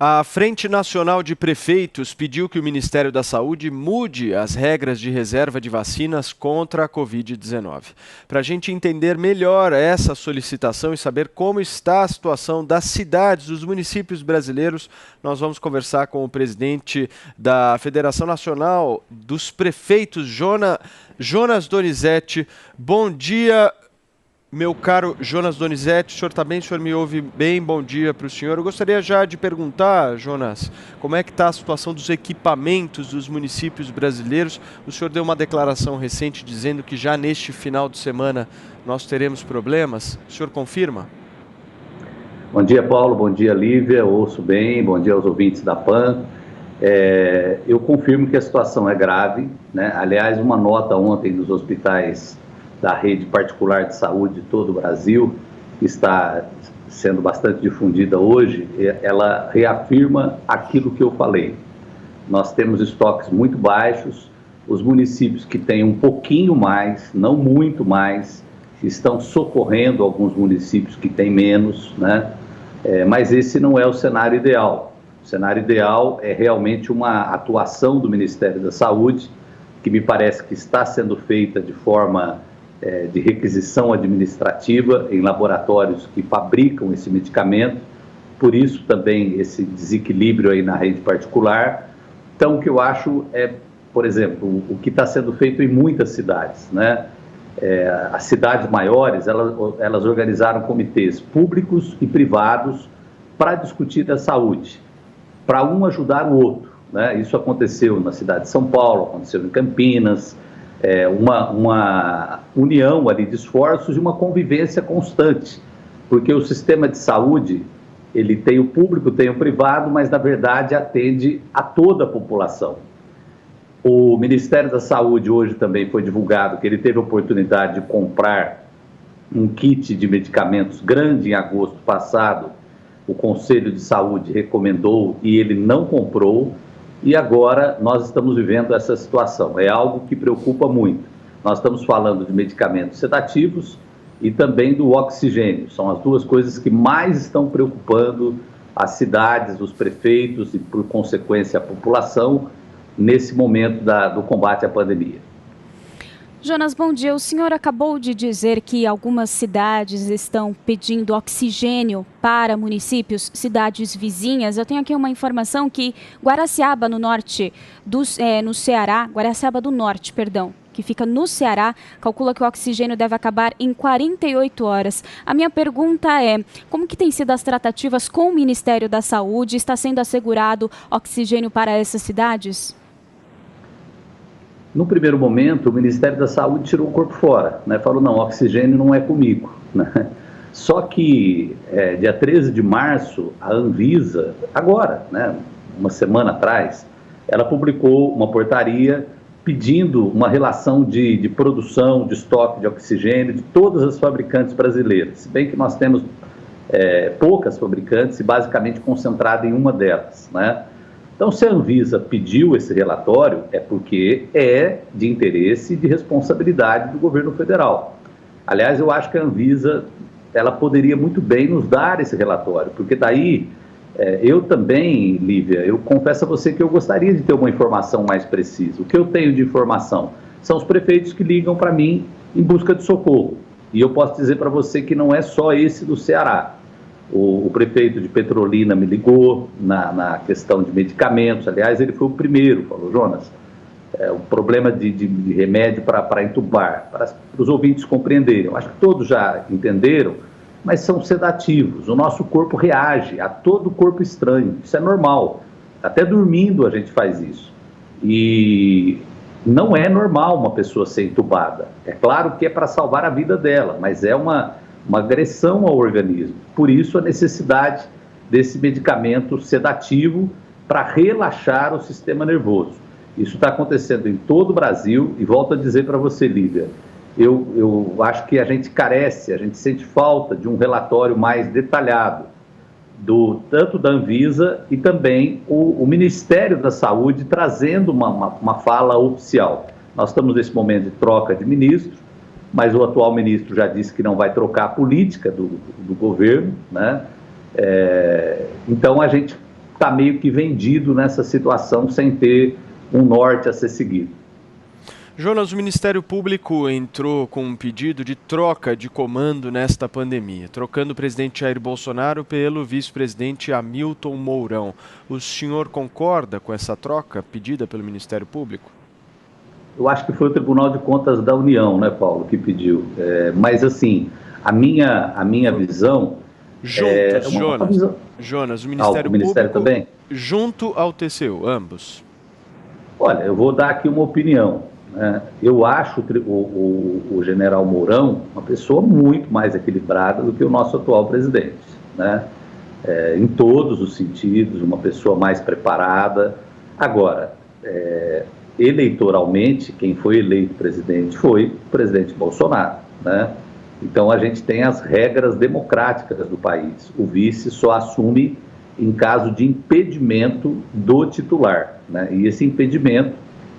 A Frente Nacional de Prefeitos pediu que o Ministério da Saúde mude as regras de reserva de vacinas contra a Covid-19. Para a gente entender melhor essa solicitação e saber como está a situação das cidades, dos municípios brasileiros, nós vamos conversar com o presidente da Federação Nacional dos Prefeitos, Jonas Donizete. Bom dia, meu caro Jonas Donizete, o senhor está bem? O senhor me ouve bem? Bom dia para o senhor. Eu gostaria já de perguntar, Jonas, como é que está a situação dos equipamentos dos municípios brasileiros? O senhor deu uma declaração recente dizendo que já neste final de semana nós teremos problemas. O senhor confirma? Bom dia, Paulo. Bom dia, Lívia. Ouço bem. Bom dia aos ouvintes da PAN. Eu confirmo que a situação é grave, né? Aliás, uma nota ontem dos hospitais da rede particular de saúde de todo o Brasil, que está sendo bastante difundida hoje, ela reafirma aquilo que eu falei. Nós temos estoques muito baixos, os municípios que têm um pouquinho mais, não muito mais, estão socorrendo alguns municípios que têm menos, né? Mas esse não é o cenário ideal. O cenário ideal é realmente uma atuação do Ministério da Saúde, que me parece que está sendo feita de forma de requisição administrativa em laboratórios que fabricam esse medicamento, por isso também esse desequilíbrio aí na rede particular. Então, o que eu acho por exemplo, o que está sendo feito em muitas cidades, né? As cidades maiores, elas organizaram comitês públicos e privados para discutir a saúde, para um ajudar o outro, né? Isso aconteceu na cidade de São Paulo, aconteceu em Campinas, uma união ali de esforços e uma convivência constante, porque o sistema de saúde, ele tem o público, tem o privado, mas na verdade atende a toda a população. O Ministério da Saúde hoje também foi divulgado que ele teve a oportunidade de comprar um kit de medicamentos grande em agosto passado. O Conselho de Saúde recomendou e ele não comprou. E agora nós estamos vivendo essa situação. É algo que preocupa muito. Nós estamos falando de medicamentos sedativos e também do oxigênio. São as duas coisas que mais estão preocupando as cidades, os prefeitos e, por consequência, a população nesse momento do combate à pandemia. Jonas, bom dia. O senhor acabou de dizer que algumas cidades estão pedindo oxigênio para municípios, cidades vizinhas. Eu tenho aqui uma informação que Guaraciaba, no norte, no Ceará, Guaraciaba do Norte, perdão, que fica no Ceará, calcula que o oxigênio deve acabar em 48 horas. A minha pergunta é, como que têm sido as tratativas com o Ministério da Saúde? Está sendo assegurado oxigênio para essas cidades? No primeiro momento, o Ministério da Saúde tirou o corpo fora, né? Falou, não, oxigênio não é comigo, né? Só que dia 13 de março, a Anvisa, agora, né, uma semana atrás, ela publicou uma portaria pedindo uma relação de produção, de estoque de oxigênio de todas as fabricantes brasileiras. Se bem que nós temos poucas fabricantes e basicamente concentrada em uma delas, né? Então, se a Anvisa pediu esse relatório, é porque é de interesse e de responsabilidade do governo federal. Aliás, eu acho que a Anvisa, ela poderia muito bem nos dar esse relatório, porque daí, eu também, Lívia, eu confesso a você que eu gostaria de ter uma informação mais precisa. O que eu tenho de informação são os prefeitos que ligam para mim em busca de socorro. E eu posso dizer para você que não é só esse do Ceará. O prefeito de Petrolina me ligou na questão de medicamentos. Aliás, ele foi o primeiro, falou, Jonas, o problema de remédio para entubar, para os ouvintes compreenderem. Eu acho que todos já entenderam, mas são sedativos. O nosso corpo reage a todo corpo estranho. Isso é normal. Até dormindo a gente faz isso. E não é normal uma pessoa ser entubada. É claro que é para salvar a vida dela, mas é uma agressão ao organismo. Por isso, a necessidade desse medicamento sedativo para relaxar o sistema nervoso. Isso está acontecendo em todo o Brasil e volto a dizer para você, Lívia, eu acho que a gente carece, a gente sente falta de um relatório mais detalhado, tanto da Anvisa e também o Ministério da Saúde trazendo uma fala oficial. Nós estamos nesse momento de troca de ministros, mas o atual ministro já disse que não vai trocar a política do governo, né? Então a gente está meio que vendido nessa situação sem ter um norte a ser seguido. Jonas, o Ministério Público entrou com um pedido de troca de comando nesta pandemia, trocando o presidente Jair Bolsonaro pelo vice-presidente Hamilton Mourão. O senhor concorda com essa troca pedida pelo Ministério Público? Eu acho que foi o Tribunal de Contas da União, né, Paulo, que pediu. Mas, assim, a minha visão... Juntos, Jonas, o Ministério Público também? Junto ao TCU, ambos. Olha, eu vou dar aqui uma opinião. Eu acho o general Mourão uma pessoa muito mais equilibrada do que o nosso atual presidente, né? Em todos os sentidos, uma pessoa mais preparada. Agora, eleitoralmente, quem foi eleito presidente foi o presidente Bolsonaro, né? Então, a gente tem as regras democráticas do país. O vice só assume em caso de impedimento do titular, né? E esse impedimento,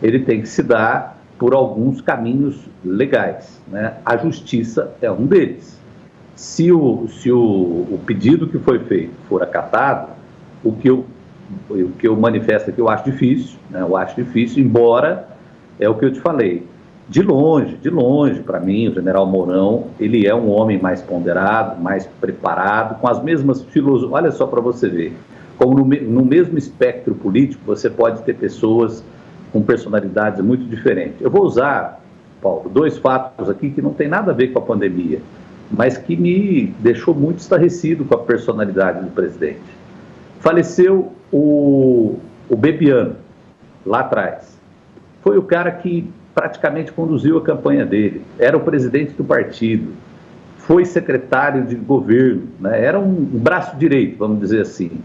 ele tem que se dar por alguns caminhos legais, né? A justiça é um deles. Se o pedido que foi feito for acatado, o que eu manifesto aqui eu acho difícil, né? Eu acho difícil, embora é o que eu te falei. De longe, para mim, o general Mourão, ele é um homem mais ponderado, mais preparado, com as mesmas filosofias. Olha só para você ver, como no mesmo espectro político, você pode ter pessoas com personalidades muito diferentes. Eu vou usar, Paulo, 2 fatos aqui que não tem nada a ver com a pandemia, mas que me deixou muito estarrecido com a personalidade do presidente. Faleceu o Bebiano, lá atrás. Foi o cara que praticamente conduziu a campanha dele, era o presidente do partido, foi secretário de governo, né? Era um braço direito, vamos dizer assim.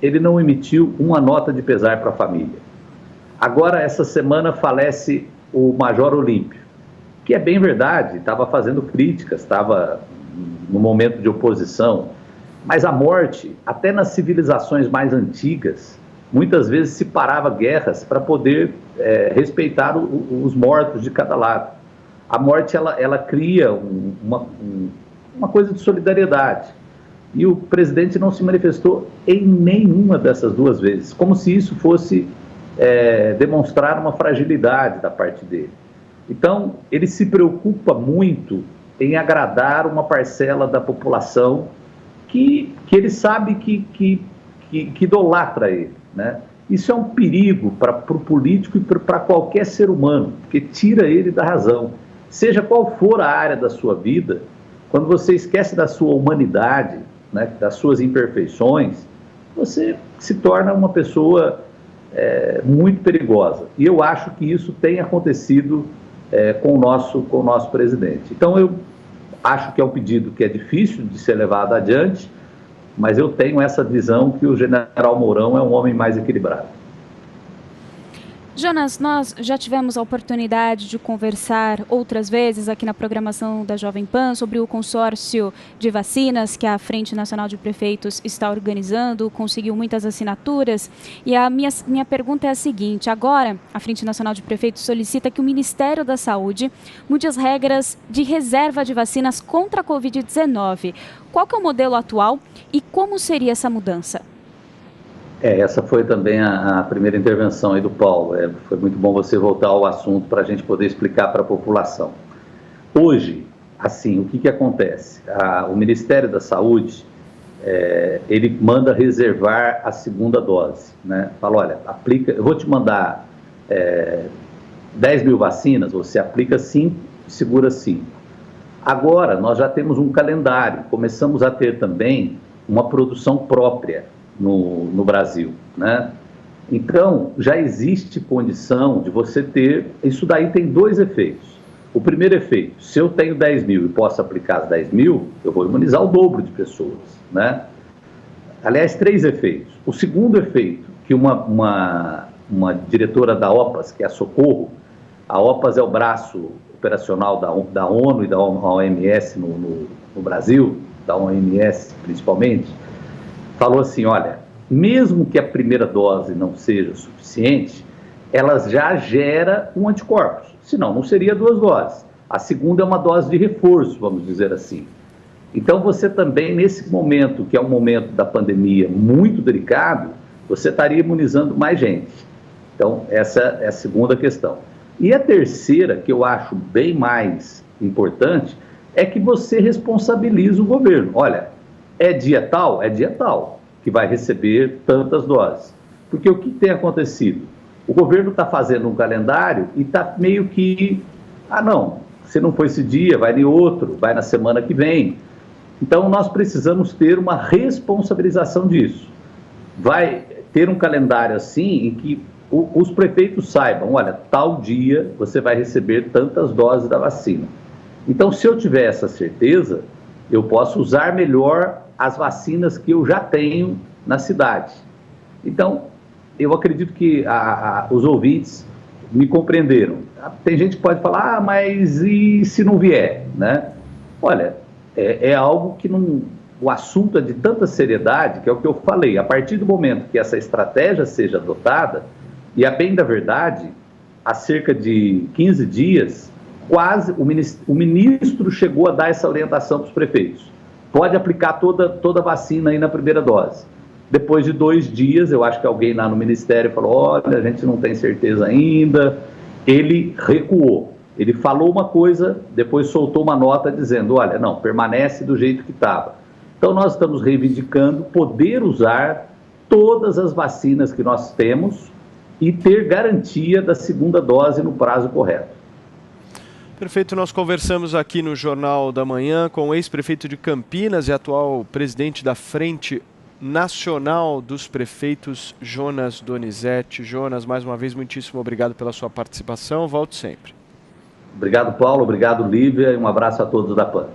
Ele não emitiu uma nota de pesar para a família. Agora, essa semana, falece o Major Olímpio, que é bem verdade, estava fazendo críticas, estava no momento de oposição, mas a morte, até nas civilizações mais antigas, muitas vezes se parava guerras para poder respeitar os mortos de cada lado. A morte, ela cria uma coisa de solidariedade. E o presidente não se manifestou em nenhuma dessas 2 vezes, como se isso fosse demonstrar uma fragilidade da parte dele. Então, ele se preocupa muito em agradar uma parcela da população que ele sabe que idolatra ele, né? Isso é um perigo para o político e para qualquer ser humano, porque tira ele da razão. Seja qual for a área da sua vida, quando você esquece da sua humanidade, né, das suas imperfeições, você se torna uma pessoa muito perigosa. E eu acho que isso tem acontecido com o nosso presidente. Então, eu acho que é um pedido que é difícil de ser levado adiante, mas eu tenho essa visão que o general Mourão é um homem mais equilibrado. Jonas, nós já tivemos a oportunidade de conversar outras vezes aqui na programação da Jovem Pan sobre o consórcio de vacinas que a Frente Nacional de Prefeitos está organizando, conseguiu muitas assinaturas. E a minha pergunta é a seguinte: agora a Frente Nacional de Prefeitos solicita que o Ministério da Saúde mude as regras de reserva de vacinas contra a Covid-19. Qual que é o modelo atual e como seria essa mudança? Essa foi também a primeira intervenção aí do Paulo. Foi muito bom você voltar ao assunto para a gente poder explicar para a população. Hoje, assim, o que acontece? O Ministério da Saúde, ele manda reservar a segunda dose, né? Fala, olha, aplica, eu vou te mandar 10 mil vacinas, você aplica 5 e segura 5. Agora, nós já temos um calendário, começamos a ter também uma produção própria no Brasil, né? Então, já existe condição de você ter... Isso daí tem 2 efeitos. O primeiro efeito, se eu tenho 10 mil e posso aplicar as 10 mil, eu vou imunizar o dobro de pessoas, né? Aliás, 3 efeitos. O segundo efeito, que uma diretora da OPAS, que é a Socorro, a OPAS é o braço operacional da ONU e da OMS no Brasil, da OMS principalmente, falou assim, olha, mesmo que a primeira dose não seja suficiente, ela já gera um anticorpos, senão não seria 2 doses. A segunda é uma dose de reforço, vamos dizer assim. Então você também, nesse momento, que é um momento da pandemia muito delicado, você estaria imunizando mais gente. Então, essa é a segunda questão. E a terceira, que eu acho bem mais importante, é que você responsabiliza o governo. Olha, é dia tal que vai receber tantas doses. Porque o que tem acontecido? O governo está fazendo um calendário e está meio que, não, se não foi esse dia, vai em outro, vai na semana que vem. Então, nós precisamos ter uma responsabilização disso. Vai ter um calendário assim em que os prefeitos saibam, olha, tal dia você vai receber tantas doses da vacina. Então, se eu tiver essa certeza, eu posso usar melhor as vacinas que eu já tenho na cidade. Então, eu acredito que os ouvintes me compreenderam. Tem gente que pode falar, mas e se não vier, né? Olha, é algo que não... O assunto é de tanta seriedade, que é o que eu falei, a partir do momento que essa estratégia seja adotada, e a bem da verdade, há cerca de 15 dias, quase o ministro chegou a dar essa orientação para os prefeitos. Pode aplicar toda a vacina aí na primeira dose. Depois de 2 dias, eu acho que alguém lá no ministério falou, olha, a gente não tem certeza ainda. Ele recuou. Ele falou uma coisa, depois soltou uma nota dizendo, olha, não, permanece do jeito que estava. Então, nós estamos reivindicando poder usar todas as vacinas que nós temos e ter garantia da segunda dose no prazo correto. Perfeito, nós conversamos aqui no Jornal da Manhã com o ex-prefeito de Campinas e atual presidente da Frente Nacional dos Prefeitos, Jonas Donizete. Jonas, mais uma vez, muitíssimo obrigado pela sua participação. Volte sempre. Obrigado, Paulo. Obrigado, Lívia. E um abraço a todos da PAN.